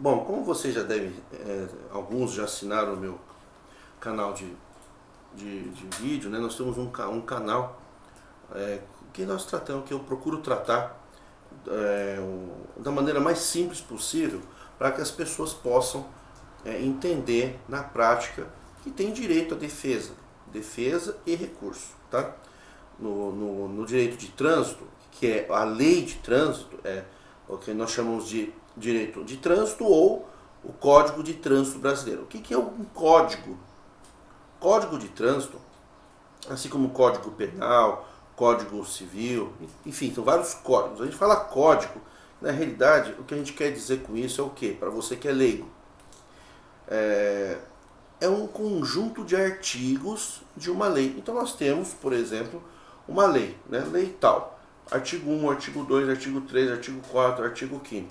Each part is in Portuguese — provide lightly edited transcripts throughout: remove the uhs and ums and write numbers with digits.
Bom, como vocês já devem, alguns já assinaram o meu canal de vídeo, né? Nós temos um canal que nós tratamos, que eu procuro tratar da maneira mais simples possível para que as pessoas possam entender na prática que tem direito à defesa e recurso, tá? No direito de trânsito, que é a lei de trânsito, é o que nós chamamos de direito de trânsito ou o Código de Trânsito Brasileiro. O que é um código? Código de trânsito, assim como o Código Penal, Código Civil, enfim, são vários códigos. A gente fala código, na realidade, o que a gente quer dizer com isso é o quê? Para você que é leigo. É um conjunto de artigos de uma lei. Então nós temos, por exemplo, uma lei, né? Lei tal. Artigo 1, artigo 2, artigo 3, artigo 4, artigo 5º.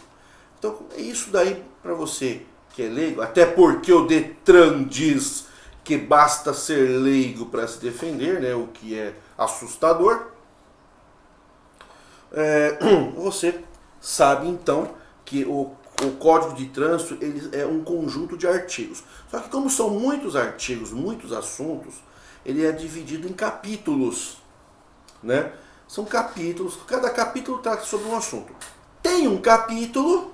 Então é isso daí para você que é leigo, até porque o Detran diz que basta ser leigo para se defender, né? O que é assustador. Você sabe então que o Código de Trânsito ele é um conjunto de artigos. Só que como são muitos artigos, muitos assuntos, ele é dividido em capítulos, né? São capítulos, cada capítulo trata sobre um assunto. Tem um capítulo,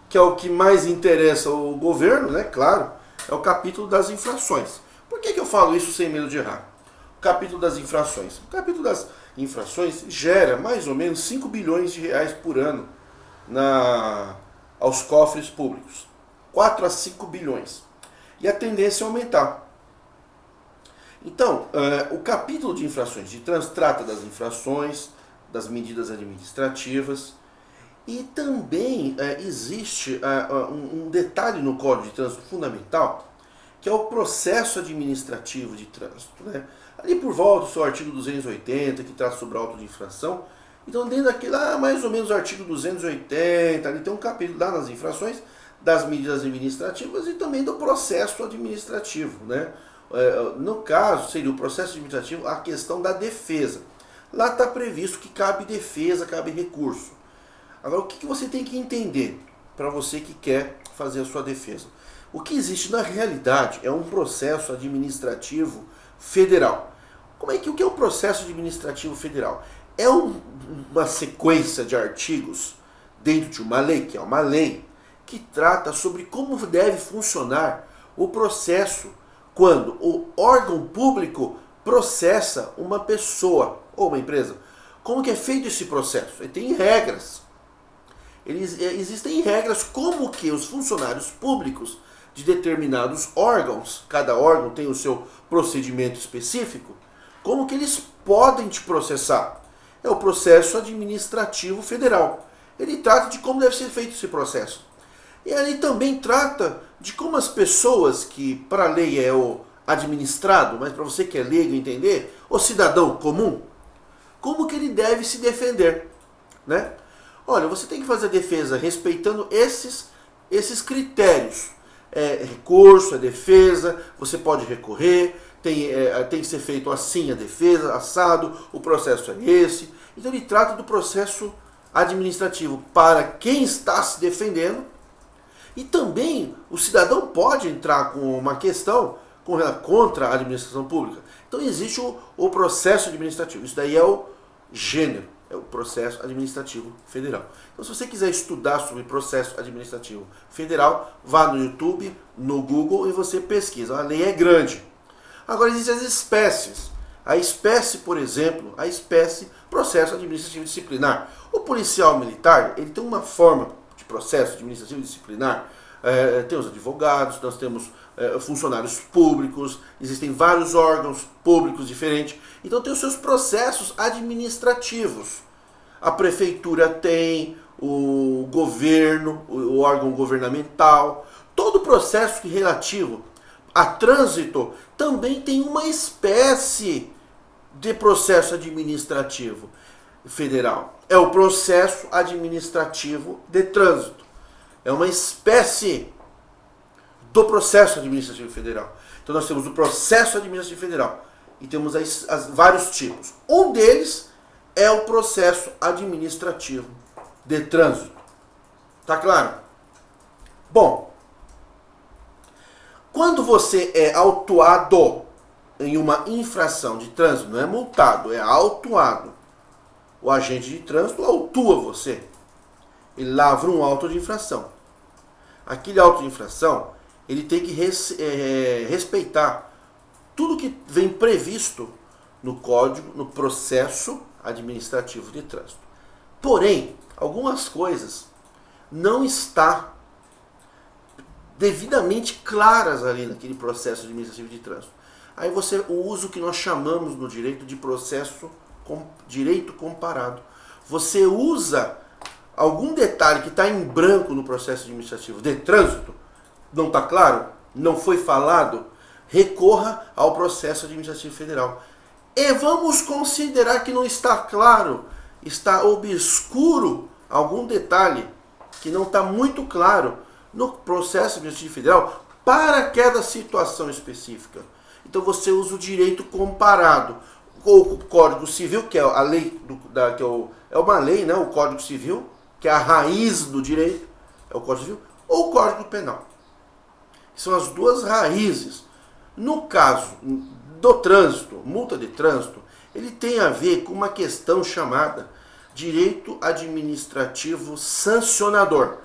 que é o que mais interessa o governo, né? Claro, é o capítulo das infrações. Por que eu falo isso sem medo de errar? O capítulo das infrações. O capítulo das infrações gera mais ou menos 5 bilhões de reais por ano aos cofres públicos. 4 a 5 bilhões. E a tendência é aumentar. Então, o capítulo de infrações de trânsito trata das infrações, das medidas administrativas, e também existe um detalhe no Código de Trânsito fundamental, que é o processo administrativo de trânsito, né? Ali por volta do seu artigo 280, que trata sobre a auto de infração. Então, dentro daquele, mais ou menos o artigo 280, ali tem um capítulo lá nas infrações, das medidas administrativas e também do processo administrativo, né? No caso, seria o processo administrativo a questão da defesa. Lá está previsto que cabe defesa, cabe recurso. Agora, o que você tem que entender para você que quer fazer a sua defesa? O que existe na realidade é um processo administrativo federal. O que é um processo administrativo federal? É uma sequência de artigos dentro de uma lei, que é uma lei, que trata sobre como deve funcionar o processo quando o órgão público processa uma pessoa ou uma empresa. Como que é feito esse processo? Ele tem regras. Existem regras como que os funcionários públicos de determinados órgãos, cada órgão tem o seu procedimento específico, como que eles podem te processar. É o processo administrativo federal. Ele trata de como deve ser feito esse processo. E ele também trata de como as pessoas, que para a lei é o administrado, mas para você que é leigo entender, o cidadão comum, como que ele deve se defender, né? Olha, você tem que fazer a defesa respeitando esses critérios. Recurso, defesa, você pode recorrer, tem que ser feito assim a defesa, assado, o processo é esse. Então ele trata do processo administrativo para quem está se defendendo. E também o cidadão pode entrar com uma questão contra a administração pública. Então existe o processo administrativo. Isso daí é o gênero, é o processo administrativo federal. Então se você quiser estudar sobre processo administrativo federal, vá no YouTube, no Google e você pesquisa. A lei é grande. Agora existem as espécies. A espécie, por exemplo, processo administrativo disciplinar. O policial militar, ele tem uma forma de processo administrativo disciplinar. Tem os advogados, nós temos funcionários públicos, existem vários órgãos públicos diferentes. Então tem os seus processos administrativos. A prefeitura tem, o governo, o órgão governamental. Todo processo relativo a trânsito também tem uma espécie de processo administrativo federal. É o processo administrativo de trânsito. É uma espécie do processo administrativo federal. Então nós temos o processo administrativo federal e temos vários tipos. Um deles é o processo administrativo de trânsito. Tá claro? Bom, quando você é autuado em uma infração de trânsito, não é multado, é autuado. O agente de trânsito autua você. Ele lavra um auto de infração. Aquele auto de infração, ele tem que respeitar tudo que vem previsto no Código, no processo administrativo de trânsito. Porém, algumas coisas não estão devidamente claras ali naquele processo administrativo de trânsito. Aí você usa o que nós chamamos no direito de direito comparado. Você usa algum detalhe que está em branco no processo administrativo de trânsito, não está claro, não foi falado, recorra ao processo administrativo federal. E vamos considerar que não está claro, está obscuro algum detalhe que não está muito claro no processo administrativo federal para aquela situação específica. Então você usa o direito comparado, ou o Código Civil, que é a lei, é uma lei, né? O Código Civil, que é a raiz do direito, é o Código Civil, ou o Código Penal. São as duas raízes. No caso do trânsito, multa de trânsito, ele tem a ver com uma questão chamada direito administrativo sancionador.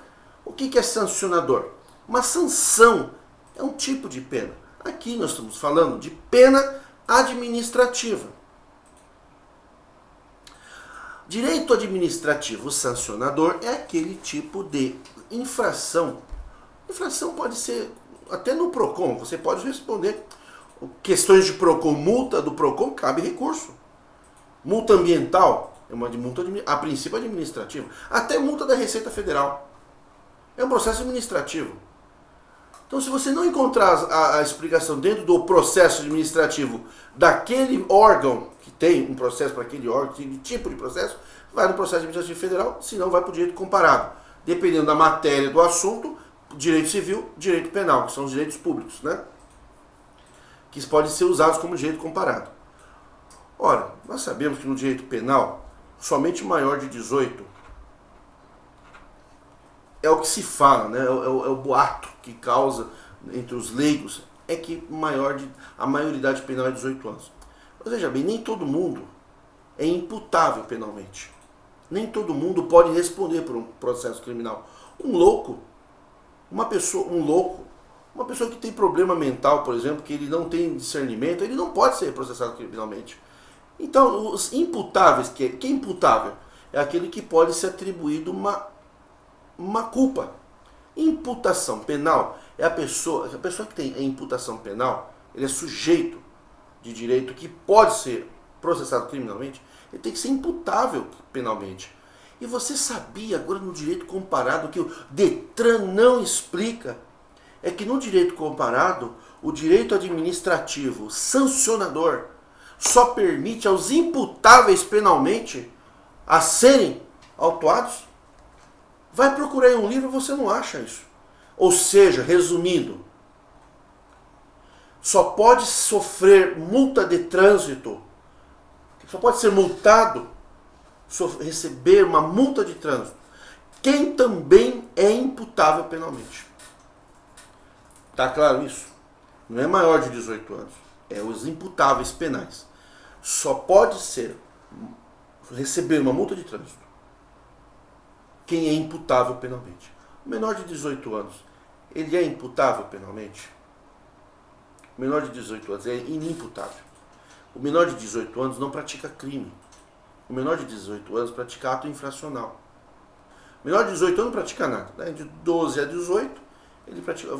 O que é sancionador? Uma sanção é um tipo de pena. Aqui nós estamos falando de pena administrativa. Direito administrativo sancionador é aquele tipo de infração. Infração pode ser até no PROCON, você pode responder questões de PROCON, multa do PROCON, cabe recurso. Multa ambiental é uma de multa a princípio administrativa. Até multa da Receita Federal. É um processo administrativo. Então, se você não encontrar a explicação dentro do processo administrativo daquele órgão que tem um processo para aquele órgão, aquele tipo de processo, vai no processo administrativo federal, senão vai para o direito comparado. Dependendo da matéria do assunto, direito civil, direito penal, que são os direitos públicos, né? Que podem ser usados como direito comparado. Ora, nós sabemos que no direito penal, somente maior de 18 é o que se fala, né? É o boato que causa entre os leigos, é que a maioridade penal é 18 anos. Mas veja bem, nem todo mundo é imputável penalmente. Nem todo mundo pode responder por um processo criminal. Uma pessoa que tem problema mental, por exemplo, que ele não tem discernimento, ele não pode ser processado criminalmente. Então, os imputáveis, que é imputável? É aquele que pode ser atribuído uma culpa. Imputação penal é a pessoa que tem a imputação penal, ele é sujeito de direito que pode ser processado criminalmente, ele tem que ser imputável penalmente. E você sabia, agora no direito comparado, que o Detran não explica, é que no direito comparado, o direito administrativo sancionador só permite aos imputáveis penalmente a serem autuados? Vai procurar em um livro e você não acha isso. Ou seja, resumindo, só pode sofrer multa de trânsito, só pode ser multado, receber uma multa de trânsito, quem também é imputável penalmente. Tá claro isso? Não é maior de 18 anos, é os imputáveis penais. Só pode receber uma multa de trânsito quem é imputável penalmente. O menor de 18 anos, ele é imputável penalmente? O menor de 18 anos é inimputável. O menor de 18 anos não pratica crime. O menor de 18 anos pratica ato infracional. O menor de 18 anos não pratica nada. Né? De 12 a 18, ele pratica.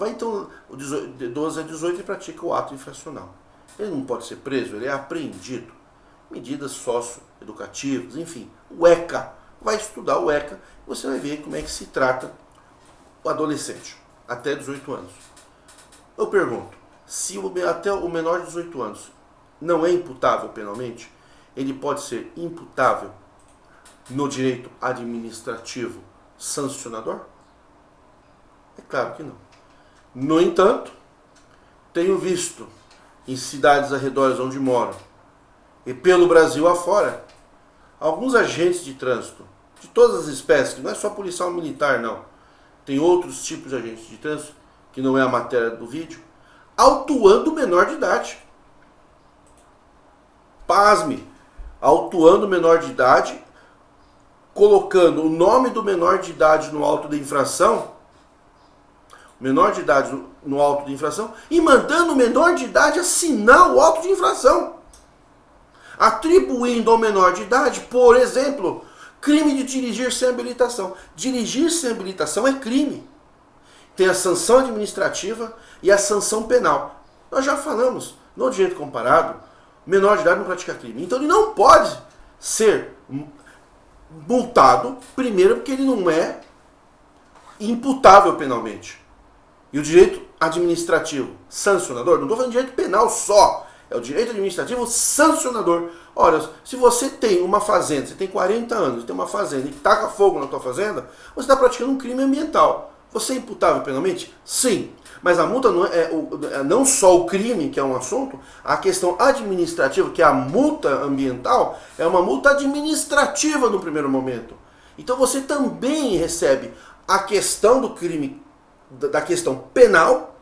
De 12 a 18 ele pratica o ato infracional. Ele não pode ser preso, ele é apreendido. Medidas socioeducativas, enfim. O ECA. Vai estudar o ECA e você vai ver como é que se trata o adolescente até 18 anos. Eu pergunto, se até o menor de 18 anos não é imputável penalmente, ele pode ser imputável no direito administrativo sancionador? É claro que não. No entanto, tenho visto em cidades arredores onde moro e pelo Brasil afora, alguns agentes de trânsito, de todas as espécies, que não é só policial militar não, tem outros tipos de agentes de trânsito, que não é a matéria do vídeo, autuando menor de idade. Pasme, autuando menor de idade, colocando o nome do menor de idade no auto da infração, menor de idade no auto de infração, e mandando o menor de idade assinar o auto de infração. Atribuindo ao menor de idade, por exemplo, crime de dirigir sem habilitação. Dirigir sem habilitação é crime. Tem a sanção administrativa e a sanção penal. Nós já falamos, no direito comparado, menor de idade não pratica crime. Então ele não pode ser multado, primeiro porque ele não é imputável penalmente. E o direito administrativo sancionador, não estou falando de direito penal só, é o direito administrativo sancionador. Olha, se você tem uma fazenda, você tem 40 anos, tem uma fazenda e taca fogo na tua fazenda, você está praticando um crime ambiental. Você é imputável penalmente? Sim. Mas a multa não é não só o crime, que é um assunto, a questão administrativa, que é a multa ambiental, é uma multa administrativa no primeiro momento. Então você também recebe a questão do crime, da questão penal,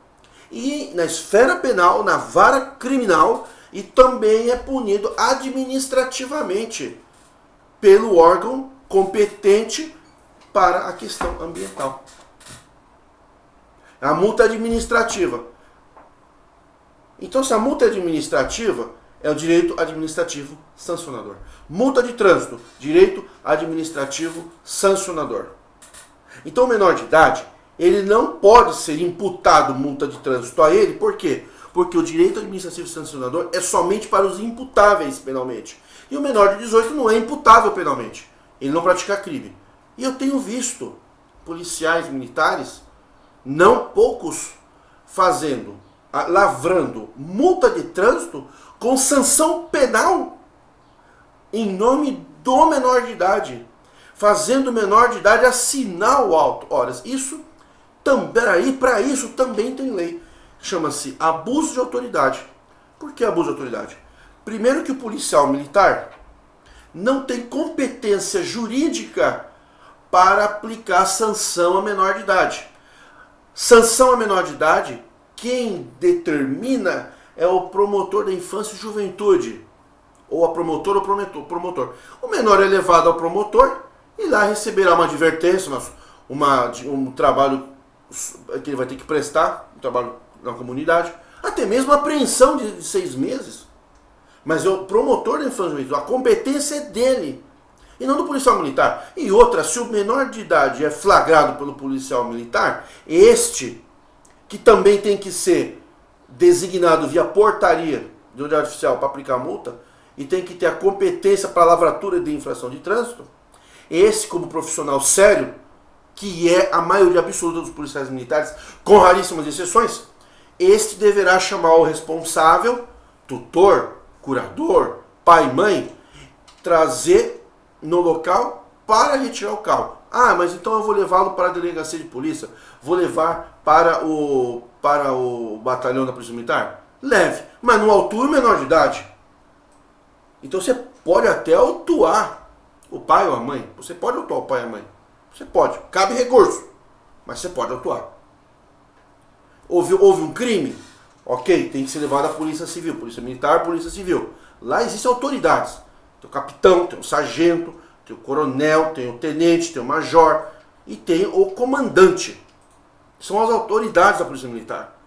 e na esfera penal, na vara criminal, e também é punido administrativamente pelo órgão competente para a questão ambiental. A multa administrativa. Então, se a multa é administrativa, é o direito administrativo sancionador. Multa de trânsito, direito administrativo sancionador. Então, o menor de idade, ele não pode ser imputado multa de trânsito a ele, por quê? Porque o direito administrativo sancionador é somente para os imputáveis penalmente. E o menor de 18 não é imputável penalmente. Ele não pratica crime. E eu tenho visto policiais militares, não poucos, lavrando multa de trânsito com sanção penal em nome do menor de idade, fazendo o menor de idade assinar o auto. Ora, isso também, para isso também tem lei. Chama-se abuso de autoridade. Por que abuso de autoridade? Primeiro que o policial militar não tem competência jurídica para aplicar sanção a menor de idade. Sanção a menor de idade, quem determina é o promotor da infância e juventude, ou a promotora ou promotor. O menor é levado ao promotor e lá receberá uma advertência, um trabalho que ele vai ter que prestar, um trabalho na comunidade, até mesmo apreensão de 6 meses. Mas é o promotor da infância e juventude, a competência é dele, e não do policial militar. E outra, se o menor de idade é flagrado pelo policial militar, este, que também tem que ser designado via portaria de unidade oficial para aplicar a multa, e tem que ter a competência para a lavratura de infração de trânsito, esse, como profissional sério, que é a maioria absoluta dos policiais militares, com raríssimas exceções, este deverá chamar o responsável, tutor, curador, pai e mãe, trazer no local para retirar o carro. Ah, mas então eu vou levá-lo para a delegacia de polícia, vou levar para o batalhão da Polícia Militar? Leve, mas não autue o menor de idade. Então você pode até autuar o pai ou a mãe. Você pode autuar o pai ou a mãe. Você pode, cabe recurso, mas você pode autuar. Houve um crime? Ok, tem que ser levado à Polícia Civil, Polícia Militar, Polícia Civil. Lá existem autoridades. Tem o capitão, tem o sargento, tem o coronel, tem o tenente, tem o major e tem o comandante. São as autoridades da Polícia Militar.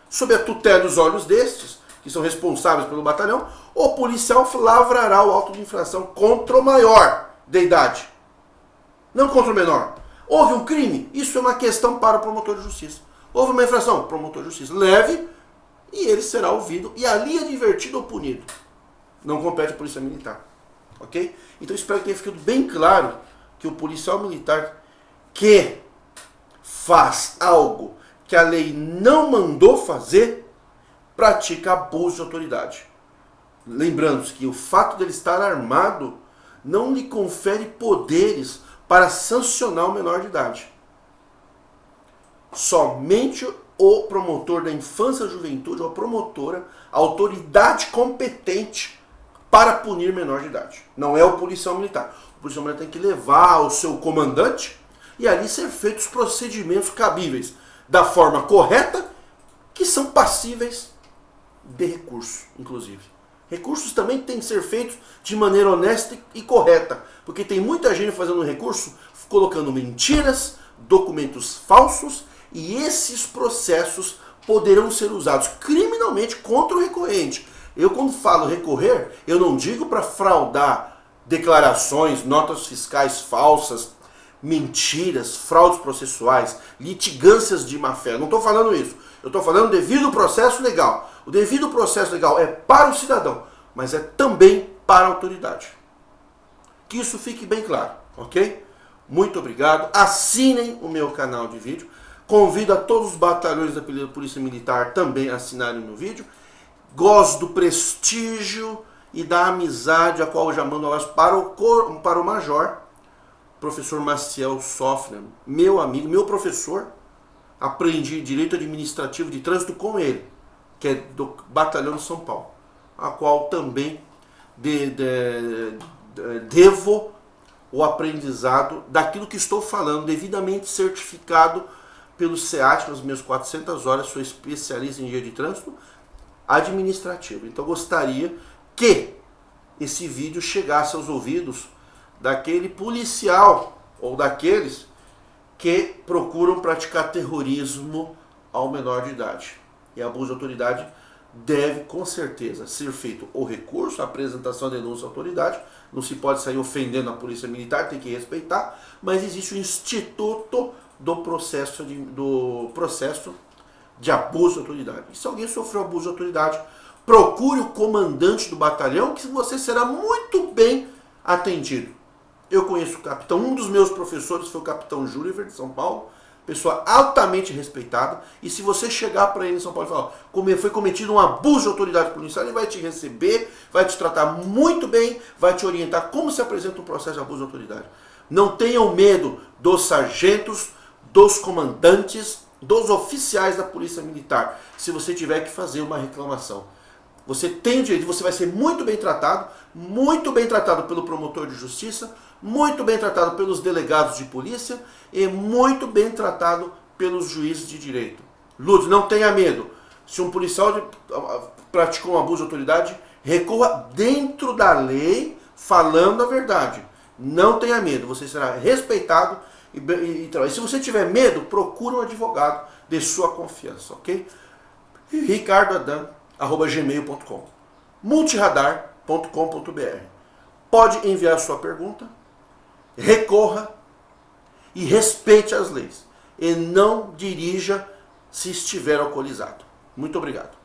Sob a tutela dos olhos destes, que são responsáveis pelo batalhão, o policial lavrará o auto de infração contra o maior de idade, não contra o menor. Houve um crime? Isso é uma questão para o promotor de justiça. Houve uma infração? Promotor de justiça leve e ele será ouvido e ali advertido ou punido. Não compete à Polícia Militar. Ok? Então espero que tenha ficado bem claro que o policial militar que faz algo que a lei não mandou fazer, pratica abuso de autoridade. Lembrando-se que o fato dele estar armado não lhe confere poderes para sancionar o menor de idade. Somente o promotor da infância e juventude, ou a promotora, a autoridade competente para punir menor de idade. Não é o policial militar. O policial militar tem que levar o seu comandante e ali ser feitos os procedimentos cabíveis da forma correta, que são passíveis de recurso, inclusive. Recursos também têm que ser feitos de maneira honesta e correta, porque tem muita gente fazendo recurso colocando mentiras, documentos falsos, e esses processos poderão ser usados criminalmente contra o recorrente. Eu, quando falo recorrer, eu não digo para fraudar declarações, notas fiscais falsas, mentiras, fraudes processuais, litigâncias de má-fé. Eu não estou falando isso. Eu estou falando devido processo legal. O devido processo legal é para o cidadão, mas é também para a autoridade. Que isso fique bem claro, ok? Muito obrigado. Assinem o meu canal de vídeo. Convido a todos os batalhões da Polícia Militar também a assinarem o meu vídeo. Gosto do prestígio e da amizade a qual eu já mando abraço para o Major, professor Maciel Sofner, meu amigo, meu professor. Aprendi Direito Administrativo de Trânsito com ele, que é do Batalhão de São Paulo, a qual também devo o aprendizado daquilo que estou falando, devidamente certificado pelo SEAT nas minhas 400 horas, sou especialista em Direito de Trânsito Administrativo. Então gostaria que esse vídeo chegasse aos ouvidos daquele policial ou daqueles que procuram praticar terrorismo ao menor de idade. E abuso de autoridade deve, com certeza, ser feito o recurso, a apresentação da denúncia à autoridade. Não se pode sair ofendendo a polícia militar, tem que respeitar, mas existe o instituto do processo de abuso de autoridade. E se alguém sofreu abuso de autoridade, procure o comandante do batalhão, que você será muito bem atendido. Eu conheço o capitão, um dos meus professores foi o capitão Júliver de São Paulo, pessoa altamente respeitada, e se você chegar para ele em São Paulo e falar, foi cometido um abuso de autoridade policial, ele vai te receber, vai te tratar muito bem, vai te orientar como se apresenta um processo de abuso de autoridade. Não tenham medo dos sargentos, dos comandantes, dos oficiais da Polícia Militar, se você tiver que fazer uma reclamação. Você tem o direito, você vai ser muito bem tratado pelo promotor de justiça, muito bem tratado pelos delegados de polícia e muito bem tratado pelos juízes de direito. Lúcio, não tenha medo. Se um policial praticou um abuso de autoridade, recorra dentro da lei, falando a verdade. Não tenha medo, você será respeitado. E se você tiver medo, procure um advogado de sua confiança, ok? ricardoadam@gmail.com, multiradar.com.br. Pode enviar sua pergunta, recorra e respeite as leis. E não dirija se estiver alcoolizado. Muito obrigado.